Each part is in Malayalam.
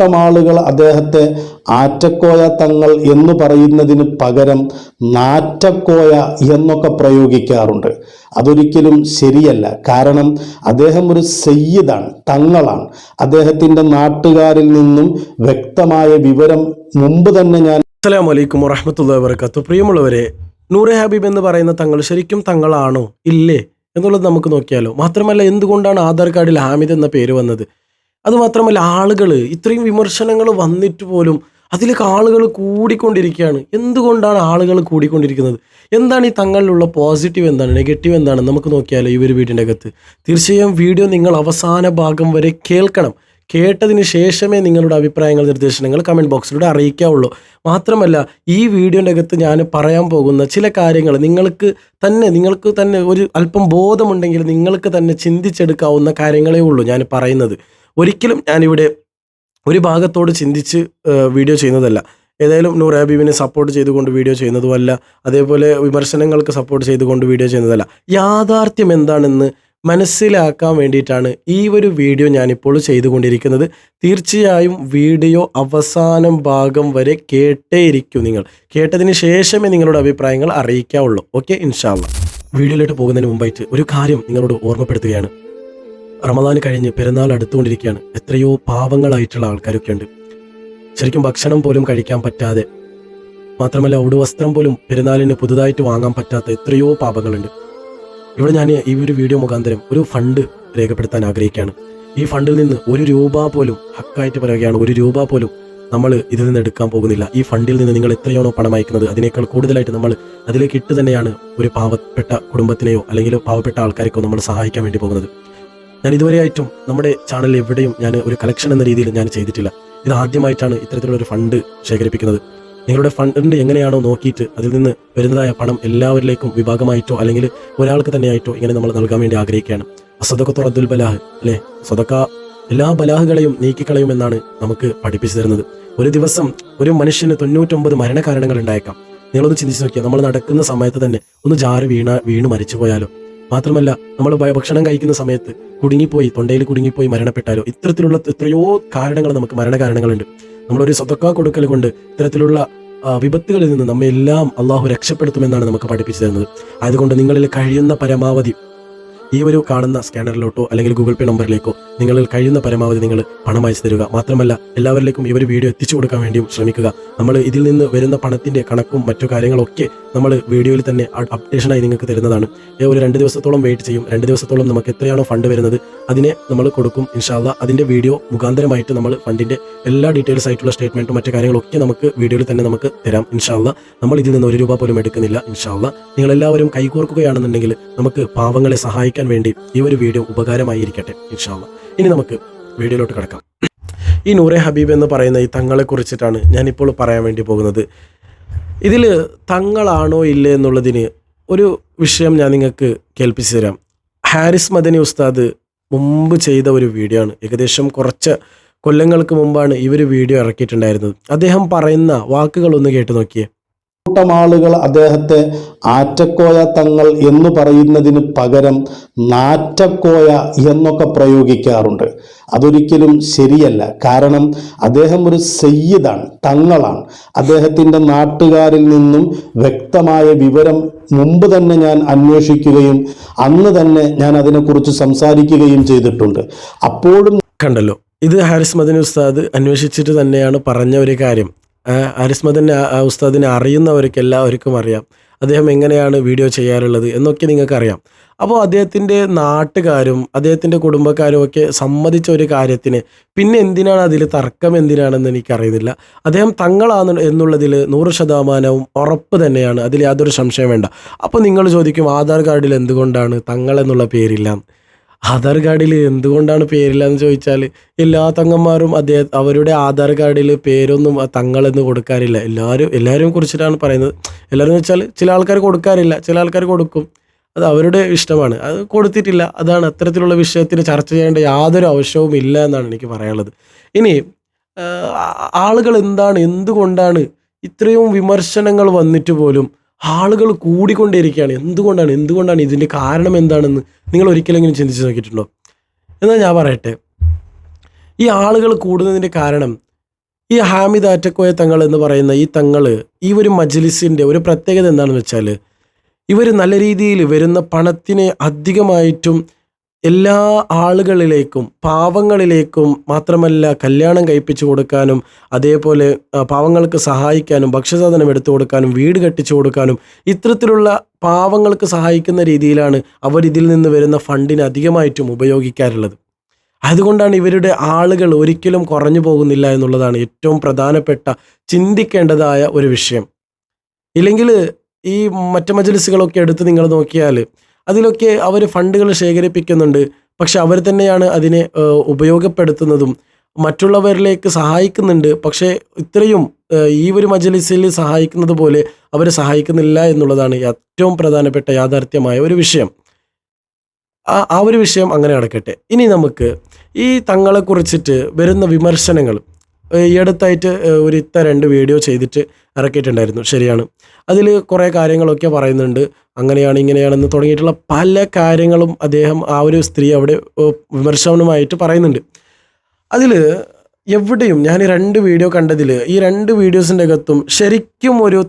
കൂട്ടം ആളുകൾ അദ്ദേഹത്തെ ആറ്റക്കോയ തങ്ങൾ എന്ന് പറയുന്നതിന് പകരം നാറ്റക്കോയ എന്നൊക്കെ പ്രയോഗിക്കാറുണ്ട്. അതൊരിക്കലും ശരിയല്ല. കാരണം അദ്ദേഹം ഒരു സയ്യിദാണ്, തങ്ങളാണ്. അദ്ദേഹത്തിൻ്റെ നാട്ടുകാരിൽ നിന്നും വ്യക്തമായ വിവരം മുമ്പ് തന്നെ ഞാൻ അസ്സലാമു അലൈക്കും വറഹ്മത്തുള്ളാഹി വബറകാതുഹു. പ്രിയമുള്ളവരെ, നൂറെ ഹബീബ് എന്ന് പറയുന്ന തങ്ങൾ ശരിക്കും തങ്ങളാണോ ഇല്ലേ എന്നുള്ളത് നമുക്ക് നോക്കിയാലോ. മാത്രമല്ല, എന്തുകൊണ്ടാണ് ആധാർ കാർഡിൽ ഹാമിദ് എന്ന പേര് വന്നത്? അതുമാത്രമല്ല, ആളുകൾ ഇത്രയും വിമർശനങ്ങൾ വന്നിട്ട് പോലും അതിലേക്ക് ആളുകൾ കൂടിക്കൊണ്ടിരിക്കുകയാണ്. എന്തുകൊണ്ടാണ് ആളുകൾ കൂടിക്കൊണ്ടിരിക്കുന്നത്? എന്താണ് ഈ തങ്ങളിലുള്ള പോസിറ്റീവ്, എന്താണ് നെഗറ്റീവ്, എന്താണ് നമുക്ക് നോക്കിയാലോ ഈ ഒരു വീഡിയോൻ്റെ അകത്ത്. തീർച്ചയായും വീഡിയോ നിങ്ങൾ അവസാന ഭാഗം വരെ കേൾക്കണം. കേട്ടതിന് ശേഷമേ നിങ്ങളുടെ അഭിപ്രായങ്ങൾ, നിർദ്ദേശങ്ങൾ കമൻറ്റ് ബോക്സിലൂടെ അറിയിക്കാവുള്ളൂ. മാത്രമല്ല, ഈ വീഡിയോൻ്റെ അകത്ത് ഞാൻ പറയാൻ പോകുന്ന ചില കാര്യങ്ങൾ നിങ്ങൾക്ക് തന്നെ ഒരു അല്പം ബോധമുണ്ടെങ്കിൽ നിങ്ങൾക്ക് തന്നെ ചിന്തിച്ചെടുക്കാവുന്ന കാര്യങ്ങളേ ഉള്ളൂ ഞാൻ പറയുന്നത്. ഒരിക്കലും ഞാനിവിടെ ഒരു ഭാഗത്തോട് ചിന്തിച്ച് വീഡിയോ ചെയ്യുന്നതല്ല. ഏതായാലും നൂർ ഹബീബിനെ സപ്പോർട്ട് ചെയ്തുകൊണ്ട് വീഡിയോ ചെയ്യുന്നതുമല്ല, അതേപോലെ വിമർശനങ്ങൾക്ക് സപ്പോർട്ട് ചെയ്തുകൊണ്ട് വീഡിയോ ചെയ്യുന്നതല്ല. യാഥാർത്ഥ്യം എന്താണെന്ന് മനസ്സിലാക്കാൻ വേണ്ടിയിട്ടാണ് ഈ ഒരു വീഡിയോ ഞാനിപ്പോൾ ചെയ്തുകൊണ്ടിരിക്കുന്നത്. തീർച്ചയായും വീഡിയോ അവസാനം ഭാഗം വരെ കേട്ടേയിരിക്കും. നിങ്ങൾ കേട്ടതിന് ശേഷമേ നിങ്ങളുടെ അഭിപ്രായങ്ങൾ അറിയിക്കാവുള്ളൂ. ഓക്കെ, ഇൻഷാ അല്ലാഹ്. വീഡിയോയിലോട്ട് പോകുന്നതിന് മുമ്പായിട്ട് ഒരു കാര്യം നിങ്ങളോട് ഓർമ്മപ്പെടുത്തുകയാണ്. റമദാൻ കഴിഞ്ഞ് പെരുന്നാൾ അടുത്തുകൊണ്ടിരിക്കുകയാണ്. എത്രയോ പാവങ്ങളായിട്ടുള്ള ആൾക്കാരൊക്കെ ഉണ്ട്. ശരിക്കും ഭക്ഷണം പോലും കഴിക്കാൻ പറ്റാതെ, മാത്രമല്ല ഉടുവസ്ത്രം പോലും പെരുന്നാളിന് പുതുതായിട്ട് വാങ്ങാൻ പറ്റാത്ത എത്രയോ പാവങ്ങളുണ്ട്. ഇവിടെ ഞാൻ ഈ ഒരു വീഡിയോ മുഖാന്തരം ഒരു ഫണ്ട് രേഖപ്പെടുത്താൻ ആഗ്രഹിക്കുകയാണ്. ഈ ഫണ്ടിൽ നിന്ന് ഒരു രൂപ പോലും, ഹക്കായിട്ട് പറയുകയാണ്, ഒരു രൂപ പോലും നമ്മൾ ഇതിൽ നിന്ന് എടുക്കാൻ പോകുന്നില്ല. ഈ ഫണ്ടിൽ നിന്ന് നിങ്ങൾ എത്രയാണോ പണം അയക്കുന്നത് അതിനേക്കാൾ കൂടുതലായിട്ട് നമ്മൾ അതിലേക്ക് ഇട്ട് തന്നെയാണ് ഒരു പാവപ്പെട്ട കുടുംബത്തിനെയോ അല്ലെങ്കിൽ പാവപ്പെട്ട ആൾക്കാരെക്കോ നമ്മൾ സഹായിക്കാൻ വേണ്ടി പോകുന്നത്. ഞാൻ ഇതുവരെയായിട്ടും നമ്മുടെ ചാനലിൽ എവിടെയും ഞാൻ ഒരു കളക്ഷൻ എന്ന രീതിയിൽ ഞാൻ ചെയ്തിട്ടില്ല. ഇത് ആദ്യമായിട്ടാണ് ഇത്തരത്തിലുള്ളൊരു ഫണ്ട് ശേഖരിപ്പിക്കുന്നത്. നിങ്ങളുടെ ഫണ്ട് എങ്ങനെയാണോ നോക്കിയിട്ട് അതിൽ നിന്ന് വരുന്നതായ പണം എല്ലാവരിലേക്കും വിഭാഗമായിട്ടോ അല്ലെങ്കിൽ ഒരാൾക്ക് തന്നെയായിട്ടോ ഇങ്ങനെ നമ്മൾ നൽകാൻ വേണ്ടി ആഗ്രഹിക്കുകയാണ്. അസദഖത്തു റദ്ദുൽ ബലാഹ്, അല്ലേ? സദഖ എല്ലാ ബലാഹുകളെയും നീക്കിക്കളയുമെന്നാണ് നമുക്ക് പഠിപ്പിച്ചു തരുന്നത്. ഒരു ദിവസം ഒരു മനുഷ്യന് 99 മരണകാരണങ്ങൾ ഉണ്ടായേക്കാം. നിങ്ങളൊന്ന് ചിന്തിച്ച് നോക്കിയാൽ, നമ്മൾ നടക്കുന്ന സമയത്ത് തന്നെ ഒന്ന് ജാറ് വീണ് മരിച്ചു പോയാലോ, മാത്രമല്ല നമ്മൾ ഭക്ഷണം കഴിക്കുന്ന സമയത്ത് കുടുങ്ങിപ്പോയി, തൊണ്ടയിൽ കുടുങ്ങിപ്പോയി മരണപ്പെട്ടാലോ, ഇത്തരത്തിലുള്ള എത്രയോ കാരണങ്ങൾ, നമുക്ക് മരണകാരണങ്ങളുണ്ട്. നമ്മളൊരു സദഖ കൊടുക്കൽ കൊണ്ട് ഇത്തരത്തിലുള്ള വിപത്തുകളിൽ നിന്ന് നമ്മെല്ലാം അള്ളാഹു രക്ഷപ്പെടുത്തുമെന്നാണ് നമുക്ക് പഠിപ്പിച്ചു തരുന്നത്. അതുകൊണ്ട് നിങ്ങളിൽ കഴിയുന്ന പരമാവധി ഈ ഒരു കാണുന്ന സ്കാനറിലോട്ടോ അല്ലെങ്കിൽ ഗൂഗിൾ പേ നമ്പറിലേക്കോ നിങ്ങളിൽ കഴിയുന്ന പരമാവധി നിങ്ങൾ പണം അയച്ചു തരിക. മാത്രമല്ല, എല്ലാവരിലേക്കും ഈ ഒരു വീഡിയോ എത്തിച്ചു കൊടുക്കാൻ വേണ്ടിയും ശ്രമിക്കുക. നമ്മൾ ഇതിൽ നിന്ന് വരുന്ന പണത്തിൻ്റെ കണക്കും മറ്റു കാര്യങ്ങളൊക്കെ നമ്മൾ വീഡിയോയിൽ തന്നെ അപ്ഡേഷനായി നിങ്ങൾക്ക് തരുന്നതാണ്. ഒരു 2 ദിവസത്തോളം വെയിറ്റ് ചെയ്യും. 2 ദിവസത്തോളം നമുക്ക് എത്രയാണോ ഫണ്ട് വരുന്നത് അതിനെ നമ്മൾ കൊടുക്കും ഇൻഷാ അല്ലാഹ്. അതിൻ്റെ വീഡിയോ മുഖാന്തരമായിട്ട് നമ്മൾ ഫണ്ടിൻ്റെ എല്ലാ ഡീറ്റെയിൽസ് ആയിട്ടുള്ള സ്റ്റേറ്റ്മെൻറ്റും മറ്റു കാര്യങ്ങളൊക്കെ നമുക്ക് വീഡിയോയിൽ തന്നെ നമുക്ക് തരാം ഇൻഷാ അല്ലാഹ്. നമ്മൾ ഇതിൽ നിന്ന് 1 രൂപ പോലും എടുക്കുന്നില്ല ഇൻഷാ അല്ലാഹ്. നിങ്ങളെല്ലാവരും കൈകോർക്കുകയാണെന്നുണ്ടെങ്കിൽ നമുക്ക് പാവങ്ങളെ സഹായിക്കാൻ വേണ്ടി ഈ ഒരു വീഡിയോ ഉപകാരമായിരിക്കട്ടെ ഇൻഷാ അല്ലാഹ്. ഇനി നമുക്ക് വീഡിയോയിലോട്ട് കിടക്കാം. ഈ നൂറെ ഹബീബ് എന്ന് പറയുന്ന ഈ തങ്ങളെ കുറിച്ചിട്ടാണ് ഞാനിപ്പോൾ പറയാൻ വേണ്ടി പോകുന്നത്. ഇതിൽ തങ്ങളാണോ ഇല്ലേ എന്നുള്ളതിന് ഒരു വിഷയം ഞാൻ നിങ്ങൾക്ക് കേൾപ്പിച്ചു തരാം. ഹാരിസ് മദനി ഉസ്താദ് മുമ്പ് ചെയ്ത ഒരു വീഡിയോ ആണ്. ഏകദേശം കുറച്ച് കൊല്ലങ്ങൾക്ക് മുമ്പാണ് ഈ ഒരു വീഡിയോ ഇറക്കിയിട്ടുണ്ടായിരുന്നത്. അദ്ദേഹം പറയുന്ന വാക്കുകളൊന്ന് കേട്ടു നോക്കിയേ. കൂട്ടം ആളുകൾ അദ്ദേഹത്തെ ആറ്റക്കോയ തങ്ങൾ എന്ന് പറയുന്നതിന് പകരം നാറ്റക്കോയ എന്നൊക്കെ പ്രയോഗിക്കാറുണ്ട്. അതൊരിക്കലും ശരിയല്ല. കാരണം അദ്ദേഹം ഒരു സയ്യിദാണ്, തങ്ങളാണ്. അദ്ദേഹത്തിൻ്റെ നാട്ടുകാരിൽ നിന്നും വ്യക്തമായ വിവരം മുമ്പ് തന്നെ ഞാൻ അന്വേഷിക്കുകയും അന്ന് തന്നെ ഞാൻ അതിനെക്കുറിച്ച് സംസാരിക്കുകയും ചെയ്തിട്ടുണ്ട്. അപ്പോഴും കണ്ടല്ലോ, ഇത് ഹാരിസ് മദനി ഉസ്താദ് അന്വേഷിച്ചിട്ട് തന്നെയാണ് പറഞ്ഞ ഒരു കാര്യം. ഹാരിസ് മദനി ഉസ്താദിനെ അറിയുന്നവർക്ക് എല്ലാവർക്കും അറിയാം അദ്ദേഹം എങ്ങനെയാണ് വീഡിയോ ചെയ്യാറുള്ളത് എന്നൊക്കെ നിങ്ങൾക്കറിയാം. അപ്പോൾ അദ്ദേഹത്തിൻ്റെ നാട്ടുകാരും അദ്ദേഹത്തിൻ്റെ കുടുംബക്കാരും ഒക്കെ സമ്മതിച്ച ഒരു കാര്യത്തിന് പിന്നെ എന്തിനാണ് അതിൽ തർക്കം, എന്തിനാണെന്ന് എനിക്കറിയുന്നില്ല. അദ്ദേഹം തങ്ങളാണ് എന്നുള്ളതിൽ 100% ഉറപ്പ് തന്നെയാണ്, അതിൽ യാതൊരു സംശയം വേണ്ട. അപ്പോൾ നിങ്ങൾ ചോദിക്കും, ആധാർ കാർഡിൽ എന്തുകൊണ്ടാണ് തങ്ങൾ എന്നുള്ള പേരില്ല? ആധാർ കാർഡിൽ എന്തുകൊണ്ടാണ് പേരില്ല എന്ന് ചോദിച്ചാൽ, എല്ലാ തങ്ങന്മാരും അവരുടെ ആധാർ കാർഡിൽ പേരൊന്നും തങ്ങളെന്ന് കൊടുക്കാറില്ല. എല്ലാവരും കുറിച്ചിട്ടാണ് പറയുന്നത്. എല്ലാവരും വെച്ചാൽ ചില ആൾക്കാർ കൊടുക്കാറില്ല, ചില ആൾക്കാർ കൊടുക്കും. അത് അവരുടെ ഇഷ്ടമാണ്. അത് കൊടുത്തിട്ടില്ല. അതാണ് അത്തരത്തിലുള്ള വിഷയത്തിന് ചർച്ച ചെയ്യേണ്ട യാതൊരു ആവശ്യവും ഇല്ല എന്നാണ് എനിക്ക് പറയാനുള്ളത്. ഇനി ആളുകൾ എന്തുകൊണ്ടാണ് ഇത്രയും വിമർശനങ്ങൾ വന്നിട്ട് പോലും ആളുകൾ കൂടിക്കൊണ്ടേയിരിക്കുകയാണ്? എന്തുകൊണ്ടാണ് ഇതിൻ്റെ കാരണം എന്താണെന്ന് നിങ്ങൾ ഒരിക്കലെങ്കിലും ചിന്തിച്ച് നോക്കിയിട്ടുണ്ടോ? എന്നാൽ ഞാൻ പറയട്ടെ, ഈ ആളുകൾ കൂടുന്നതിൻ്റെ കാരണം ഈ ഹാമിദ് ആറ്റക്കോയ തങ്ങൾ എന്ന് പറയുന്ന ഈ തങ്ങൾ, ഈ ഒരു മജ്ലിസിൻ്റെ ഒരു പ്രത്യേകത എന്താണെന്ന് വെച്ചാൽ, ഇവർ നല്ല രീതിയിൽ വരുന്ന പണത്തിനെ അധികമായിട്ടും എല്ലാ ആളുകളിലേക്കും, പാവങ്ങളിലേക്കും, മാത്രമല്ല കല്യാണം കഴിപ്പിച്ചു കൊടുക്കാനും, അതേപോലെ പാവങ്ങൾക്ക് സഹായിക്കാനും, ഭക്ഷ്യസാധനം എടുത്തു കൊടുക്കാനും, വീട് കെട്ടിച്ചു കൊടുക്കാനും, ഇത്തരത്തിലുള്ള പാവങ്ങൾക്ക് സഹായിക്കുന്ന രീതിയിലാണ് അവർ ഇതിൽ നിന്ന് വരുന്ന ഫണ്ടിനെ അധികമായിട്ടും ഉപയോഗിക്കാറുള്ളത്. അതുകൊണ്ടാണ് ഇവരുടെ ആളുകൾ ഒരിക്കലും കുറഞ്ഞു പോകുന്നില്ല എന്നുള്ളതാണ് ഏറ്റവും പ്രധാനപ്പെട്ട ചിന്തിക്കേണ്ടതായ ഒരു വിഷയം. ഇല്ലെങ്കിൽ ഈ മറ്റ് മജ്ലിസുകളൊക്കെ എടുത്ത് നിങ്ങൾ നോക്കിയാൽ അതിലൊക്കെ അവർ ഫണ്ടുകൾ ശേഖരിപ്പിക്കുന്നുണ്ട്, പക്ഷെ അവർ തന്നെയാണ് അതിനെ ഉപയോഗപ്പെടുത്തുന്നതും മറ്റുള്ളവരിലേക്ക് സഹായിക്കുന്നുണ്ട്. പക്ഷേ ഇത്രയും ഈ ഒരു മജ്ലിസിൽ സഹായിക്കുന്നത് പോലെ അവർ സഹായിക്കുന്നില്ല എന്നുള്ളതാണ് ഏറ്റവും പ്രധാനപ്പെട്ട യാഥാർത്ഥ്യമായ ഒരു വിഷയം. ആ ഒരു വിഷയം അങ്ങനെ നടക്കട്ടെ. ഇനി നമുക്ക് ഈ തങ്ങളെക്കുറിച്ചിട്ട് വരുന്ന വിമർശനങ്ങൾ ഈ അടുത്തായിട്ട് ഒരു 2 വീഡിയോ ചെയ്തിട്ട് ഇറക്കിയിട്ടുണ്ടായിരുന്നു. ശരിയാണ്, അതിൽ കുറേ കാര്യങ്ങളൊക്കെ പറയുന്നുണ്ട്, അങ്ങനെയാണ് ഇങ്ങനെയാണെന്ന് തുടങ്ങിയിട്ടുള്ള പല കാര്യങ്ങളും അദ്ദേഹം, ആ ഒരു സ്ത്രീ അവിടെ വിമർശനമായിട്ട് പറയുന്നുണ്ട്. അതിൽ എവിടെയും ഞാൻ 2 വീഡിയോ കണ്ടതിൽ, ഈ 2 വീഡിയോസിൻ്റെ അകത്തും ശരിക്കും ഒരു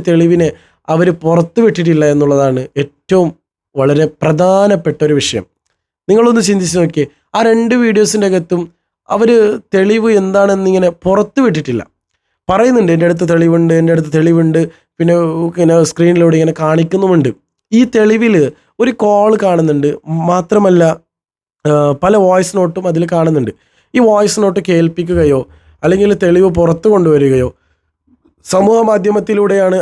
തെളിവിനെ അവർ പുറത്തു വിട്ടിട്ടില്ല എന്നുള്ളതാണ് ഏറ്റവും വളരെ പ്രധാനപ്പെട്ട ഒരു വിഷയം. നിങ്ങളൊന്ന് ചിന്തിച്ച് നോക്കിയേ, ആ 2 വീഡിയോസിൻ്റെ അകത്തും അവർ തെളിവ് എന്താണെന്നിങ്ങനെ പുറത്തു വിട്ടിട്ടില്ല. പറയുന്നുണ്ട് എൻ്റെ അടുത്ത് തെളിവുണ്ട്, പിന്നെ സ്ക്രീനിലൂടെ ഇങ്ങനെ കാണിക്കുന്നുമുണ്ട്. ഈ തെളിവിൽ ഒരു കോൾ കാണുന്നുണ്ട്, മാത്രമല്ല പല വോയിസ് നോട്ടും അതിൽ കാണുന്നുണ്ട്. ഈ വോയിസ് നോട്ട് കേൾപ്പിക്കുകയോ അല്ലെങ്കിൽ തെളിവ് പുറത്തു കൊണ്ടുവരികയോ, സമൂഹ മാധ്യമത്തിലൂടെയാണ്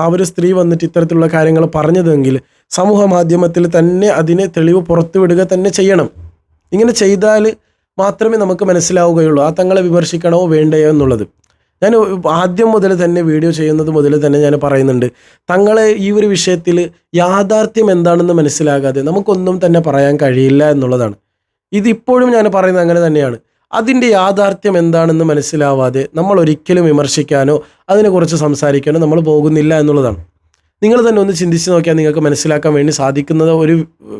ആ ഒരു സ്ത്രീ വന്നിട്ട് ഇത്തരത്തിലുള്ള കാര്യങ്ങൾ പറഞ്ഞതെങ്കിൽ സമൂഹ മാധ്യമത്തിൽ തന്നെ അതിനെ തെളിവ് പുറത്തു വിടുക തന്നെ ചെയ്യണം. ഇങ്ങനെ ചെയ്താൽ മാത്രമേ നമുക്ക് മനസ്സിലാവുകയുള്ളൂ ആ തങ്ങളെ വിമർശിക്കണോ വേണ്ടയോ എന്നുള്ളത്. ഞാൻ ആദ്യം മുതൽ തന്നെ വീഡിയോ ചെയ്യുന്നത് മുതൽ തന്നെ ഞാൻ പറയുന്നുണ്ട്, തങ്ങളെ ഈ ഒരു വിഷയത്തിൽ യാഥാർത്ഥ്യം എന്താണെന്ന് മനസ്സിലാകാതെ നമുക്കൊന്നും തന്നെ പറയാൻ കഴിയില്ല എന്നുള്ളതാണ്. ഇതിപ്പോഴും ഞാൻ പറയുന്നത് അങ്ങനെ തന്നെയാണ്. അതിൻ്റെ യാഥാർത്ഥ്യം എന്താണെന്ന് മനസ്സിലാവാതെ നമ്മൾ ഒരിക്കലും വിമർശിക്കാനോ അതിനെക്കുറിച്ച് സംസാരിക്കാനോ നമ്മൾ പോകുന്നില്ല എന്നുള്ളതാണ്. നിങ്ങൾ തന്നെ ഒന്ന് ചിന്തിച്ച് നോക്കിയാൽ നിങ്ങൾക്ക് മനസ്സിലാക്കാൻ വേണ്ടി സാധിക്കുന്ന ഒരു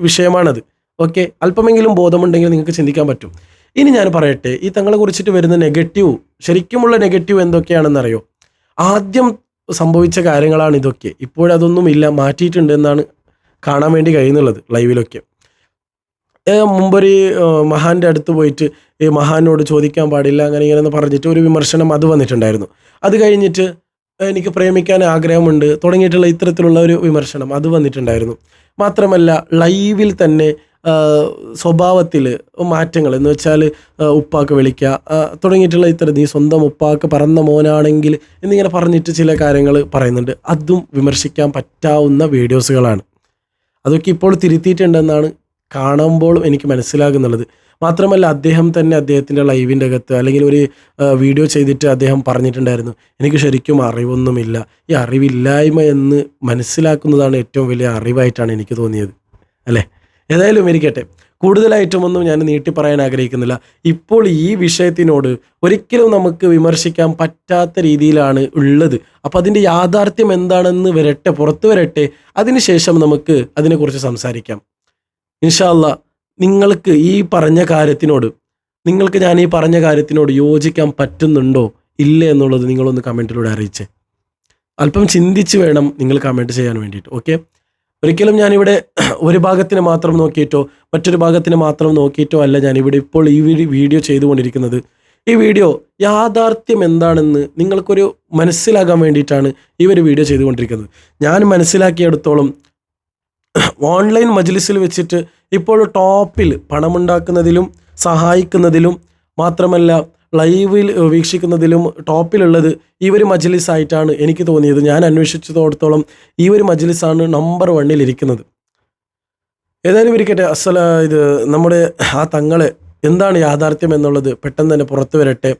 വിഷയമാണത്. ഓക്കെ, അല്പമെങ്കിലും ബോധമുണ്ടെങ്കിൽ നിങ്ങൾക്ക് ചിന്തിക്കാൻ പറ്റും. ഇനി ഞാൻ പറയട്ടെ, ഈ തങ്ങളെ കുറിച്ചിട്ട് വരുന്ന ശരിക്കുമുള്ള നെഗറ്റീവ് എന്തൊക്കെയാണെന്നറിയോ? ആദ്യം സംഭവിച്ച കാര്യങ്ങളാണ് ഇതൊക്കെ. ഇപ്പോഴതൊന്നുമില്ല, മാറ്റിയിട്ടുണ്ട് എന്നാണ് കാണാൻ വേണ്ടി കഴിയുന്നുള്ളത് ലൈവിലൊക്കെ. മുമ്പൊരു മഹാൻ്റെ അടുത്ത് പോയിട്ട് ഈ മഹാനോട് ചോദിക്കാൻ പാടില്ല അങ്ങനെ ഇങ്ങനെ പറഞ്ഞിട്ട് ഒരു വിമർശനം അത് വന്നിട്ടുണ്ടായിരുന്നു. അത് കഴിഞ്ഞിട്ട് എനിക്ക് പ്രേമിക്കാൻ ആഗ്രഹമുണ്ട് തുടങ്ങിയിട്ടുള്ള ഇത്തരത്തിലുള്ള ഒരു വിമർശനം അത് വന്നിട്ടുണ്ടായിരുന്നു. മാത്രമല്ല ലൈവിൽ തന്നെ സ്വഭാവത്തിൽ മാറ്റങ്ങൾ എന്ന് വെച്ചാൽ ഉപ്പാക്ക് വിളിക്കുക തുടങ്ങിയിട്ടുള്ള നീ സ്വന്തം ഉപ്പാക്ക് പറന്ന മോനാണെങ്കിൽ എന്നിങ്ങനെ പറഞ്ഞിട്ട് ചില കാര്യങ്ങൾ പറയുന്നുണ്ട്. അതും വിമർശിക്കാൻ പറ്റാവുന്ന വീഡിയോസുകളാണ്. അതൊക്കെ ഇപ്പോൾ തിരുത്തിയിട്ടുണ്ടെന്നാണ് കാണുമ്പോൾ എനിക്ക് മനസ്സിലാകുന്നുള്ളത്. മാത്രമല്ല അദ്ദേഹം തന്നെ അദ്ദേഹത്തിൻ്റെ ലൈവിൻ്റെ അകത്ത് അല്ലെങ്കിൽ ഒരു വീഡിയോ ചെയ്തിട്ട് അദ്ദേഹം പറഞ്ഞിട്ടുണ്ടായിരുന്നു, എനിക്ക് ശരിക്കും അറിവൊന്നുമില്ല. ഈ അറിവില്ലായ്മ എന്ന് മനസ്സിലാക്കുന്നതാണ് ഏറ്റവും വലിയ അറിവായിട്ടാണ് എനിക്ക് തോന്നിയത്, അല്ലേ? ഏതായാലും ഇരിക്കട്ടെ, കൂടുതലായിട്ടുമൊന്നും ഞാൻ നീട്ടി പറയാൻ ആഗ്രഹിക്കുന്നില്ല. ഇപ്പോൾ ഈ വിഷയത്തിനോട് ഒരിക്കലും നമുക്ക് വിമർശിക്കാൻ പറ്റാത്ത രീതിയിലാണ് ഉള്ളത്. അപ്പോൾ അതിൻ്റെ യാഥാർത്ഥ്യം എന്താണെന്ന് പുറത്തു വരട്ടെ, അതിനുശേഷം നമുക്ക് അതിനെക്കുറിച്ച് സംസാരിക്കാം. ഇൻഷാ അല്ലാഹ് നിങ്ങൾക്ക് ഞാൻ ഈ പറഞ്ഞ കാര്യത്തിനോട് യോജിക്കാൻ പറ്റുന്നുണ്ടോ ഇല്ലേ എന്നുള്ളത് നിങ്ങളൊന്ന് കമൻറ്റിലൂടെ അറിയിച്ചേ. അല്പം ചിന്തിച്ച് വേണം നിങ്ങൾ കമൻറ്റ് ചെയ്യാൻ വേണ്ടിയിട്ട്. ഓക്കെ, ഒരിക്കലും ഞാനിവിടെ ഒരു ഭാഗത്തിന് മാത്രം നോക്കിയിട്ടോ മറ്റൊരു ഭാഗത്തിന് മാത്രം നോക്കിയിട്ടോ അല്ല ഞാനിവിടെ ഇപ്പോൾ ഈ വീഡിയോ ചെയ്തുകൊണ്ടിരിക്കുന്നത്. ഈ വീഡിയോ യാഥാർത്ഥ്യം എന്താണെന്ന് നിങ്ങൾക്കൊരു മനസ്സിലാകാൻ വേണ്ടിയിട്ടാണ് ഈ ഒരു വീഡിയോ ചെയ്തുകൊണ്ടിരിക്കുന്നത്. ഞാൻ മനസ്സിലാക്കിയെടുത്തോളം ഓൺലൈൻ മജ്ലിസിൽ വെച്ചിട്ട് ഇപ്പോൾ ടോപ്പിൽ പണമുണ്ടാക്കുന്നതിലും സഹായിക്കുന്നതിലും മാത്രമല്ല ലൈവിൽ വീക്ഷിക്കുന്നതിലും ടോപ്പിലുള്ളത് ഈ ഒരു മജ്ലിസായിട്ടാണ് എനിക്ക് തോന്നിയത്. ഞാൻ അന്വേഷിച്ചതോടത്തോളം ഈ ഒരു മജ്ലിസാണ് നമ്പർ 1 ഇരിക്കുന്നത്. ഏതായാലും ഇരിക്കട്ടെ, ഇത് നമ്മുടെ ആ തങ്ങളെ എന്താണ് യാഥാർത്ഥ്യം എന്നുള്ളത് പെട്ടെന്ന് തന്നെ പുറത്തു വരട്ടെ,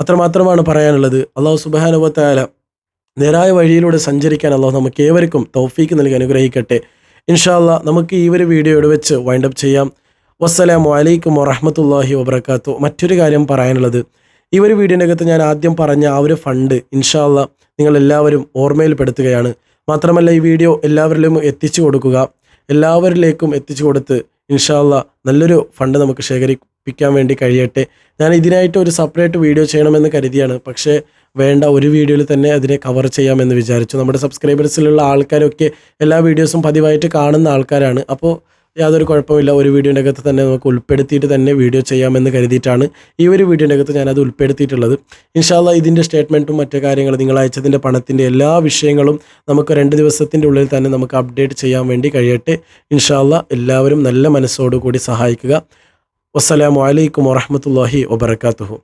അത്രമാത്രമാണ് പറയാനുള്ളത്. അല്ലാഹു സുബ്ഹാനഹു വ തആല നേരായ വഴിയിലൂടെ സഞ്ചരിക്കാൻ അല്ലാഹു നമുക്ക് ഏവർക്കും തൗഫീക്ക് നൽകി അനുഗ്രഹിക്കട്ടെ. ഇൻഷാ അല്ലാഹ് നമുക്ക് ഈ ഒരു വീഡിയോയുടെ വെച്ച് വൈൻഡപ്പ് ചെയ്യാം. വസ്സലാമു അലൈക്കും വറഹ്മത്തുള്ളാഹി വബറകാതുഹു. മറ്റൊരു കാര്യം പറയാനുള്ളത്, ഈ ഒരു വീഡിയോൻ്റെ അകത്ത് ഞാൻ ആദ്യം പറഞ്ഞ ആ ഒരു ഫണ്ട് ഇൻഷാ അല്ലാഹ് നിങ്ങളെല്ലാവരും ഓർമ്മയിൽപ്പെടുത്തുകയാണ്. മാത്രമല്ല ഈ വീഡിയോ എല്ലാവരിലും എത്തിച്ചു കൊടുക്കുക. എല്ലാവരിലേക്കും എത്തിച്ചു കൊടുത്ത് ഇൻഷാ അല്ലാഹ് നല്ലൊരു ഫണ്ട് നമുക്ക് എത്തിക്കാൻ വേണ്ടി കഴിയട്ടെ. ഞാൻ ഇതിനായിട്ട് ഒരു സെപ്പറേറ്റ് വീഡിയോ ചെയ്യണമെന്ന് കരുതിയാണ്, പക്ഷേ വേണ്ട, ഒരു വീഡിയോയിൽ തന്നെ അതിനെ കവർ ചെയ്യാമെന്ന് വിചാരിച്ചു. നമ്മുടെ സബ്സ്ക്രൈബേഴ്സിലുള്ള ആൾക്കാരൊക്കെ എല്ലാ വീഡിയോസും പതിവായിട്ട് കാണുന്ന ആൾക്കാരാണ്. അപ്പോൾ യാതൊരു കുഴപ്പമില്ല, ഒരു വീഡിയോൻ്റെ അകത്ത് തന്നെ നമുക്ക് ഉൾപ്പെടുത്തിയിട്ട് തന്നെ വീഡിയോ ചെയ്യാമെന്ന് കരുതിയിട്ടാണ് ഈ ഒരു വീഡിയോൻ്റെ അകത്ത് ഞാനത് ഉൾപ്പെടുത്തിയിട്ടുള്ളത്. ഇൻഷാ അല്ലാഹ് ഇതിൻ്റെ സ്റ്റേറ്റ്മെൻറ്റും മറ്റു കാര്യങ്ങൾ, നിങ്ങൾ അയച്ചതിൻ്റെ പണത്തിൻ്റെ എല്ലാ വിഷയങ്ങളും നമുക്ക് 2 ദിവസത്തിൻ്റെ ഉള്ളിൽ തന്നെ നമുക്ക് അപ്ഡേറ്റ് ചെയ്യാൻ വേണ്ടി കഴിയട്ടെ. ഇൻഷാ അല്ലാഹ് എല്ലാവരും നല്ല മനസ്സോടുകൂടി സഹായിക്കുക. വസ്സലാമു അലൈക്കും വറഹ്മത്തുള്ളാഹി വബറകാതുഹു.